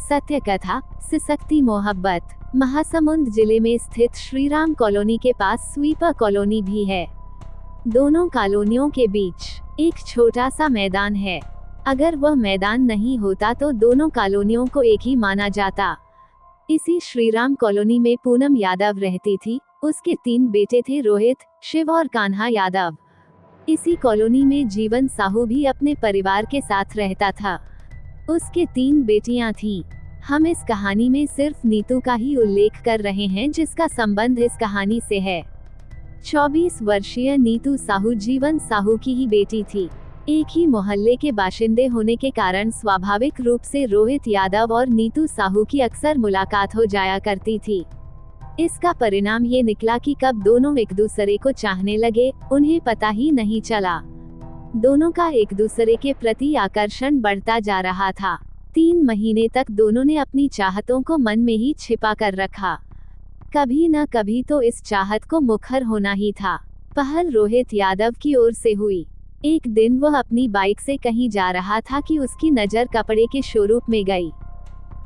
सत्य कथा सिसकती मोहब्बत। महासमुंद जिले में स्थित श्रीराम कॉलोनी के पास स्वीपर कॉलोनी भी है। दोनों कॉलोनियों के बीच एक छोटा सा मैदान है। अगर वह मैदान नहीं होता तो दोनों कॉलोनियों को एक ही माना जाता। इसी श्रीराम कॉलोनी में पूनम यादव रहती थी। उसके 3 बेटे थे, रोहित, शिव और कान्हा यादव। इसी कॉलोनी में जीवन साहू भी अपने परिवार के साथ रहता था। उसके 3 बेटियां थीं। हम इस कहानी में सिर्फ नीतू का ही उल्लेख कर रहे हैं जिसका संबंध इस कहानी से है। 24 वर्षीय नीतू साहू जीवन साहू की ही बेटी थी। एक ही मोहल्ले के बाशिंदे होने के कारण स्वाभाविक रूप से रोहित यादव और नीतू साहू की अक्सर मुलाकात हो जाया करती थी। इसका परिणाम ये निकला कि कब दोनों एक दूसरे को चाहने लगे, उन्हें पता ही नहीं चला। दोनों का एक दूसरे के प्रति आकर्षण बढ़ता जा रहा था। 3 महीने तक दोनों ने अपनी चाहतों को मन में ही छिपा कर रखा। कभी न कभी तो इस चाहत को मुखर होना ही था। पहल रोहित यादव की ओर से हुई। एक दिन वह अपनी बाइक से कहीं जा रहा था कि उसकी नज़र कपड़े के शोरूम में गई।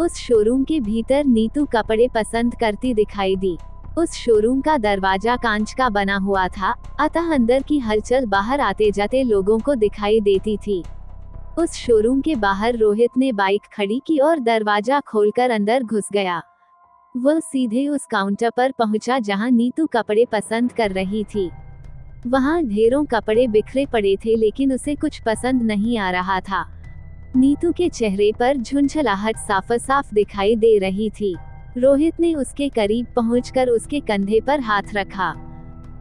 उस शोरूम के भीतर नीतू कपड़े पसंद करती दिखाई दी। उस शोरूम का दरवाजा कांच का बना हुआ था, अतः अंदर की हलचल बाहर आते जाते लोगों को दिखाई देती थी। उस शोरूम के बाहर रोहित ने बाइक खड़ी की और दरवाजा खोलकर अंदर घुस गया। वह सीधे उस काउंटर पर पहुंचा जहां नीतू कपड़े पसंद कर रही थी। वहां ढेरों कपड़े बिखरे पड़े थे, लेकिन उसे कुछ पसंद नहीं आ रहा था। नीतू के चेहरे पर झुंझलाहट साफ दिखाई दे रही थी। रोहित ने उसके करीब पहुंचकर उसके कंधे पर हाथ रखा।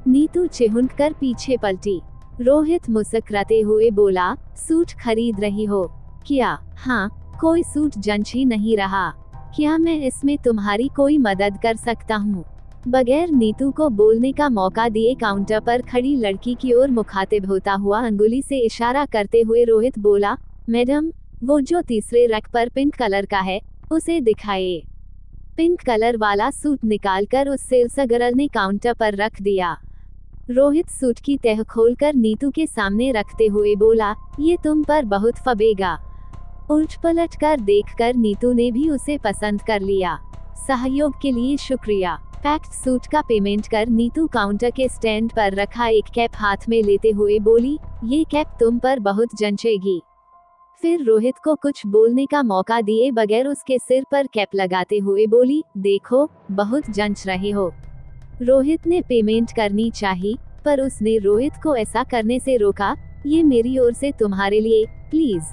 नीतू चिहुंक कर पीछे पलटी। रोहित मुस्कुराते हुए बोला, सूट खरीद रही हो क्या? हाँ, कोई सूट जंच ही नहीं रहा। क्या मैं इसमें तुम्हारी कोई मदद कर सकता हूँ? बगैर नीतू को बोलने का मौका दिए काउंटर पर खड़ी लड़की की ओर मुखातिब होता हुआ अंगुली से इशारा करते हुए रोहित बोला, मैडम, वो जो तीसरे रैक पर पिंक कलर का है, उसे दिखाइए। पिंक कलर वाला सूट निकालकर उस सेल्स गर्ल ने काउंटर पर रख दिया। रोहित सूट की तह खोलकर नीतू के सामने रखते हुए बोला, ये तुम पर बहुत फबेगा। उलट पलट कर देखकर नीतू ने भी उसे पसंद कर लिया। सहयोग के लिए शुक्रिया। पैक्ड सूट का पेमेंट कर नीतू काउंटर के स्टैंड पर रखा एक कैप हाथ में लेते हुए बोली, ये कैप तुम पर बहुत जंचेगी। फिर रोहित को कुछ बोलने का मौका दिए बगैर उसके सिर पर कैप लगाते हुए बोली, देखो, बहुत जंच रहे हो। रोहित ने पेमेंट करनी चाहिए, पर उसने रोहित को ऐसा करने से रोका। ये मेरी ओर से तुम्हारे लिए, प्लीज।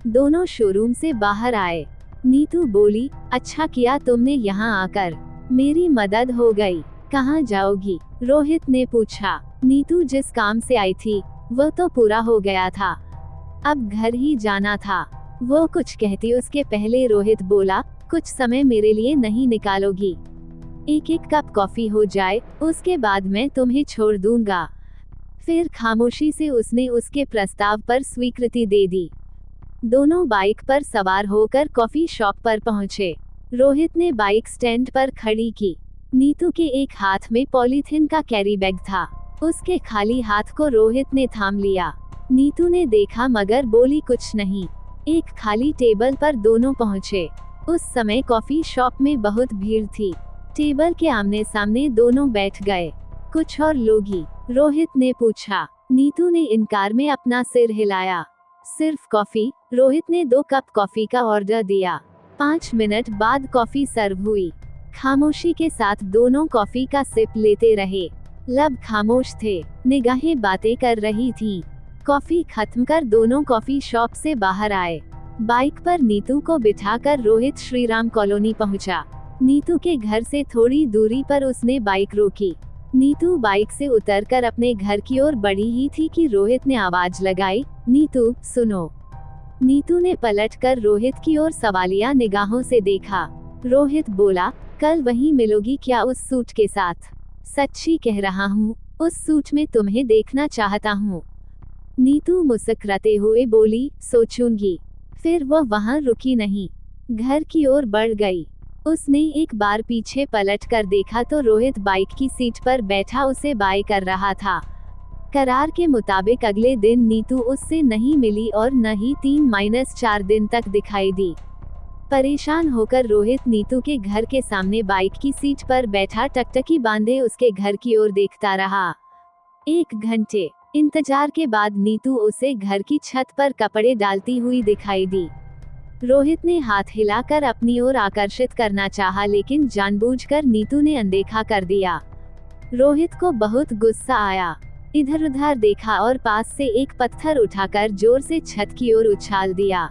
दोनों शोरूम से बाहर आए। नीतू बोली, अच्छा किया तुमने यहाँ आकर, मेरी मदद हो गई। कहाँ जाओगी? रोहित ने पूछा। नीतू जिस काम से आई थी वह तो पूरा हो गया था, अब घर ही जाना था। वो कुछ कहती उसके पहले रोहित बोला, कुछ समय मेरे लिए नहीं निकालोगी? एक कप कॉफी हो जाए, उसके बाद मैं तुम्हें छोड़ दूंगा। फिर खामोशी से उसने उसके प्रस्ताव पर स्वीकृति दे दी। दोनों बाइक पर सवार होकर कॉफी शॉप पर पहुंचे। रोहित ने बाइक स्टैंड पर खड़ी की। नीतू के एक हाथ में पॉलीथिन का कैरी बैग था। उसके खाली हाथ को रोहित ने थाम लिया। नीतू ने देखा मगर बोली कुछ नहीं। एक खाली टेबल पर दोनों पहुंचे। उस समय कॉफी शॉप में बहुत भीड़ थी। टेबल के आमने सामने दोनों बैठ गए। कुछ और लोगी? रोहित ने पूछा। नीतू ने इनकार में अपना सिर हिलाया। सिर्फ कॉफी? रोहित ने 2 कप कॉफी का ऑर्डर दिया। 5 मिनट बाद कॉफी सर्व हुई। खामोशी के साथ दोनों कॉफी का सिप लेते रहे। लब खामोश थे, निगाहें बातें कर रही थीं। कॉफी खत्म कर दोनों कॉफी शॉप से बाहर आए। बाइक पर नीतू को बिठाकर रोहित श्रीराम कॉलोनी पहुंचा। नीतू के घर से थोड़ी दूरी पर उसने बाइक रोकी। नीतू बाइक से उतरकर अपने घर की ओर बढ़ी ही थी कि रोहित ने आवाज लगाई, नीतू, सुनो। नीतू ने पलटकर रोहित की ओर सवालिया निगाहों से देखा। रोहित बोला, कल वहीं मिलोगी क्या उस सूट के साथ? सच्ची कह रहा हूँ, उस सूट में तुम्हें देखना चाहता हूँ। नीतू मुस्कुराते हुए बोली, सोचूंगी। फिर वह वहां रुकी नहीं, घर की ओर बढ़ गई। उसने एक बार पीछे पलट कर देखा तो रोहित बाइक की सीट पर बैठा उसे बाय कर रहा था। करार के मुताबिक अगले दिन नीतू उससे नहीं मिली और न ही 3-4 दिन तक दिखाई दी। परेशान होकर रोहित नीतू के घर के सामने बाइक की सीट पर बैठा टकटकी बांधे उसके घर की ओर देखता रहा। 1 घंटे इंतजार के बाद नीतू उसे घर की छत पर कपड़े डालती हुई दिखाई दी। रोहित ने हाथ हिलाकर अपनी ओर आकर्षित करना चाहा, लेकिन जानबूझकर नीतू ने अनदेखा कर दिया। रोहित को बहुत गुस्सा आया। इधर-उधर देखा और पास से एक पत्थर उठाकर जोर से छत की ओर उछाल दिया।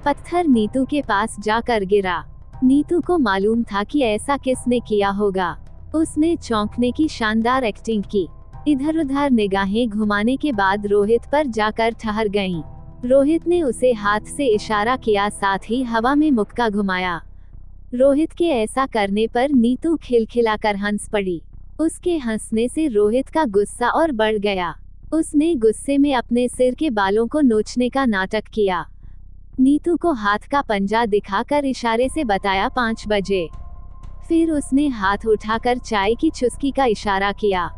पत्थर नीतू के पास जाकर गिरा। नीतू को मालूम था कि ऐसा किसने किया होगा। उसने चौंकने की शानदार एक्टिंग की। इधर-उधर निगाहें घुमाने के बाद रोहित पर जाकर ठहर गईं। रोहित ने उसे हाथ से इशारा किया, साथ ही हवा में मुक्का घुमाया। रोहित के ऐसा करने पर नीतू खिलखिलाकर हंस पड़ी। उसके हंसने से रोहित का गुस्सा और बढ़ गया। उसने गुस्से में अपने सिर के बालों को नोचने का नाटक किया। नीतू को हाथ का पंजा दिखाकर इशारे से बताया 5 बजे। फिर उसने हाथ उठाकर चाय की चुस्की का इशारा किया।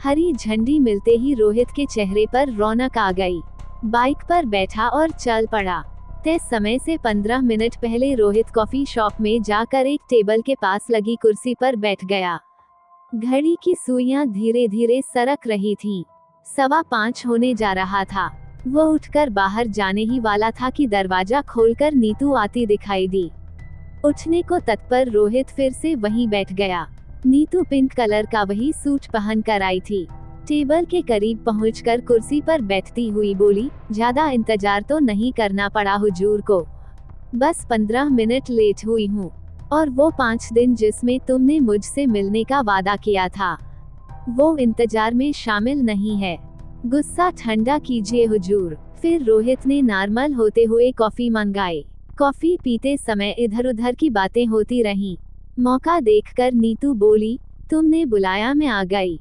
हरी झंडी मिलते ही रोहित के चेहरे पर रौनक आ गई। बाइक पर बैठा और चल पड़ा। तय समय से 15 मिनट पहले रोहित कॉफी शॉप में जाकर एक टेबल के पास लगी कुर्सी पर बैठ गया। घड़ी की सुइयां धीरे धीरे सरक रही थीं। 5:15 होने जा रहा था। वो उठकर बाहर जाने ही वाला था कि दरवाजा खोलकर नीतू आती दिखाई दी। उठने को तत्पर रोहित फिर से वहीं बैठ गया। नीतू पिंक कलर का वही सूट पहन कर आई थी। टेबल के करीब पहुंचकर कुर्सी पर बैठती हुई बोली, ज्यादा इंतजार तो नहीं करना पड़ा हुजूर को, बस 15 मिनट लेट हुई हूँ, और वो 5 दिन जिसमें तुमने मुझसे मिलने का वादा किया था, वो इंतजार में शामिल नहीं है। गुस्सा ठंडा कीजिए हुजूर। फिर रोहित ने नॉर्मल होते हुए कॉफी मंगाई। कॉफी पीते समय इधर उधर की बातें होती रहीं। मौका देखकर नीतू बोली, तुमने बुलाया, मैं आ गई।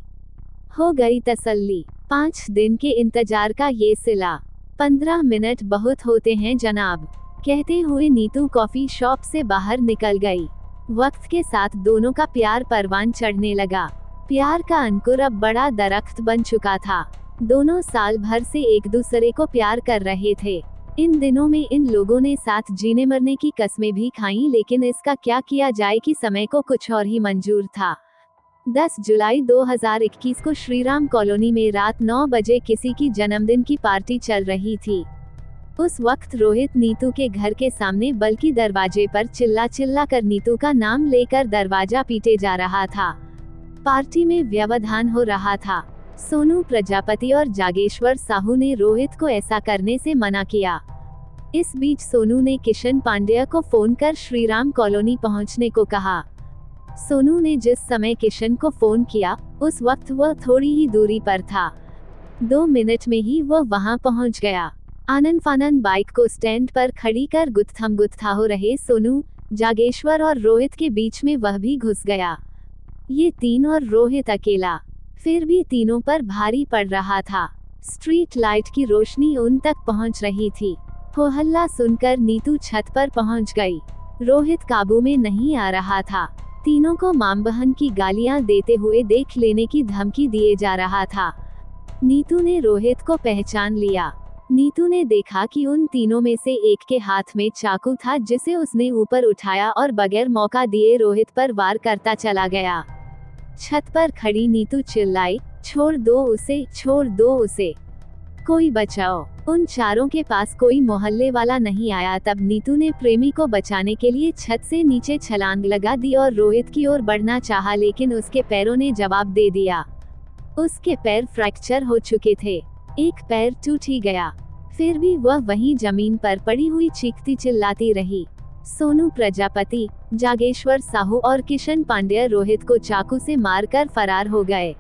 हो गई तसल्ली। 5 दिन के इंतजार का ये सिला। 15 मिनट बहुत होते हैं जनाब। कहते हुए नीतू कॉफी शॉप से बाहर निकल गई। वक्त के साथ दोनों का प्यार परवान चढ़ने लगा। प्यार का अंकुर अब बड़ा दरख्त बन चुका था। दोनों साल भर से एक दूसरे को प्यार कर रहे थे। इन दिनों में इन लोगों ने साथ जीने मरने की कस्में भी खाईं, लेकिन इसका क्या किया जाए कि समय को कुछ और ही मंजूर था। 10 जुलाई 2021 को श्रीराम कॉलोनी में रात 9 बजे किसी की जन्मदिन की पार्टी चल रही थी। उस वक्त रोहित नीतू के घर के सामने बल्कि दरवाजे पर चिल्ला चिल्ला कर नीतू का नाम लेकर दरवाजा पीटे जा रहा था। पार्टी में व्यवधान हो रहा था। सोनू प्रजापति और जागेश्वर साहू ने रोहित को ऐसा करने से मना किया। इस बीच सोनू ने किशन पांड्या को फोन कर श्रीराम कॉलोनी पहुंचने को कहा। सोनू ने जिस समय किशन को फोन किया, उस वक्त वह थोड़ी ही दूरी पर था। 2 मिनट में ही वह वहां पहुंच गया। आनन फानन बाइक को स्टैंड पर खड़ी कर गुत्थम गुत्था हो रहे सोनू, जागेश्वर और रोहित के बीच में वह भी घुस गया। ये 3 और रोहित अकेला। फिर भी तीनों पर भारी पड़ रहा था। स्ट्रीट लाइट की रोशनी उन तक पहुंच रही थी। हो हल्ला सुनकर नीतू छत पर पहुंच गई। रोहित काबू में नहीं आ रहा था। तीनों को मां बहन की गालियां देते हुए देख लेने की धमकी दिए जा रहा था। नीतू ने रोहित को पहचान लिया। नीतू ने देखा कि उन तीनों में से एक के हाथ में चाकू था, जिसे उसने ऊपर उठाया और बगैर मौका दिए रोहित पर वार करता चला गया। छत पर खड़ी नीतू चिल्लाई, छोड़ दो उसे, छोड़ दो उसे, कोई बचाओ। उन चारों के पास कोई मोहल्ले वाला नहीं आया। तब नीतू ने प्रेमी को बचाने के लिए छत से नीचे छलांग लगा दी और रोहित की ओर बढ़ना चाहा, लेकिन उसके पैरों ने जवाब दे दिया। उसके पैर फ्रैक्चर हो चुके थे। एक पैर टूट ही गया। फिर भी वह वहीं जमीन पर पड़ी हुई चीखती चिल्लाती रही। सोनू प्रजापति, जागेश्वर साहू और किशन पांड्या रोहित को चाकू से मारकर फरार हो गए।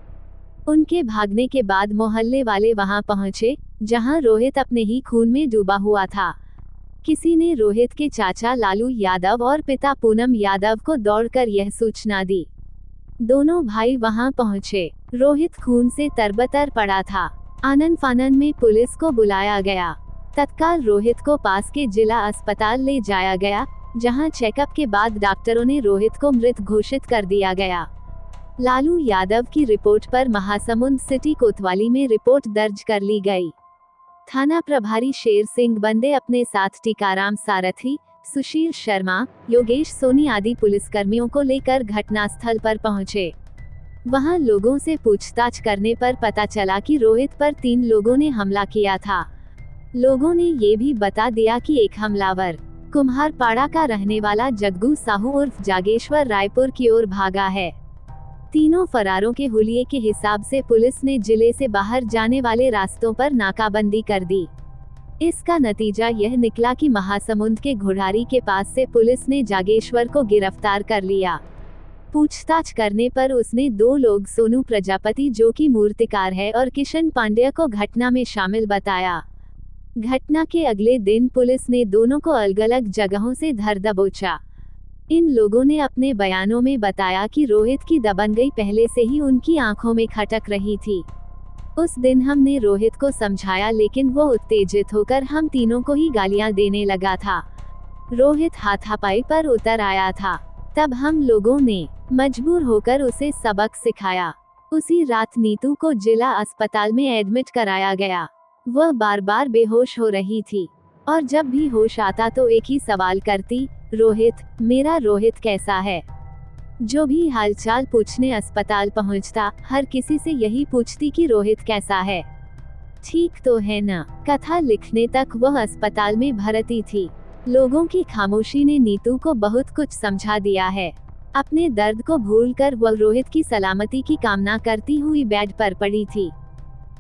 उनके भागने के बाद मोहल्ले वाले वहां पहुंचे, जहां रोहित अपने ही खून में डूबा हुआ था। किसी ने रोहित के चाचा लालू यादव और पिता पूनम यादव को दौड़कर यह सूचना दी। दोनों भाई वहां पहुंचे। रोहित खून से तरबतर पड़ा था। आनन फानन में पुलिस को बुलाया गया। तत्काल रोहित को पास के जिला अस्पताल ले जाया गया, जहां चेकअप के बाद डॉक्टरों ने रोहित को मृत घोषित कर दिया गया। लालू यादव की रिपोर्ट पर महासमुंद सिटी कोतवाली में रिपोर्ट दर्ज कर ली गई। थाना प्रभारी शेर सिंह बंदे अपने साथ टीकाराम सारथी, सुशील शर्मा, योगेश सोनी आदि पुलिसकर्मियों को लेकर घटनास्थल पर पहुंचे। वहां लोगों से पूछताछ करने पर पता चला कि रोहित पर 3 लोगों ने हमला किया था। लोगों ने ये भी बता दिया कि एक हमलावर कुम्हारपाड़ा का रहने वाला जग्गू साहू उर्फ जागेश्वर रायपुर की ओर भागा है। तीनों फरारों के हुलिये के हिसाब से पुलिस ने जिले से बाहर जाने वाले रास्तों पर नाकाबंदी कर दी। इसका नतीजा यह निकला कि महासमुंद के घोड़ारी के पास से पुलिस ने जागेश्वर को गिरफ्तार कर लिया। पूछताछ करने पर उसने 2 लोग सोनू प्रजापति जो कि मूर्तिकार है और किशन पांड्या को घटना में शामिल बताया। घटना के अगले दिन पुलिस ने दोनों को अलग अलग जगहों से धर दबोचा। इन लोगों ने अपने बयानों में बताया कि रोहित की दबंगई पहले से ही उनकी आंखों में खटक रही थी। उस दिन हमने रोहित को समझाया लेकिन वो उत्तेजित होकर हम तीनों को ही गालियां देने लगा था। रोहित हाथापाई पर उतर आया था। तब हम लोगों ने मजबूर होकर उसे सबक सिखाया। उसी रात नीतू को जिला अस्पताल में एडमिट कराया गया। वह बार बार बेहोश हो रही थी और जब भी होश आता तो एक ही सवाल करती, रोहित, मेरा रोहित कैसा है। जो भी हालचाल पूछने अस्पताल पहुंचता, हर किसी से यही पूछती कि रोहित कैसा है, ठीक तो है ना। कथा लिखने तक वह अस्पताल में भर्ती थी। लोगों की खामोशी ने नीतू को बहुत कुछ समझा दिया है। अपने दर्द को भूलकर वह रोहित की सलामती की कामना करती हुई बेड पर पड़ी थी।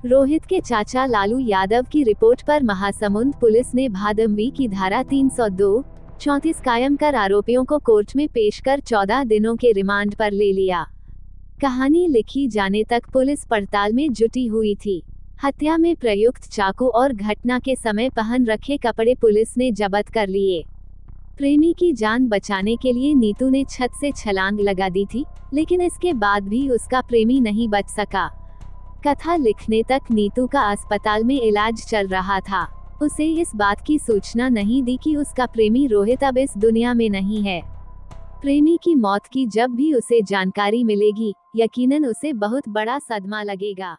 रोहित के चाचा लालू यादव की रिपोर्ट पर महासमुंद पुलिस ने भादमवी की धारा 302(34) कायम कर आरोपियों को कोर्ट में पेश कर 14 दिनों के रिमांड पर ले लिया। कहानी लिखी जाने तक पुलिस पड़ताल में जुटी हुई थी। हत्या में प्रयुक्त चाकू और घटना के समय पहन रखे कपड़े पुलिस ने जब्त कर लिए। प्रेमी की जान बचाने के लिए नीतू ने छत से छलांग लगा दी थी, लेकिन इसके बाद भी उसका प्रेमी नहीं बच सका। कथा लिखने तक नीतू का अस्पताल में इलाज चल रहा था। उसे इस बात की सूचना नहीं दी कि उसका प्रेमी रोहित अब इस दुनिया में नहीं है। प्रेमी की मौत की जब भी उसे जानकारी मिलेगी, यकीनन उसे बहुत बड़ा सदमा लगेगा।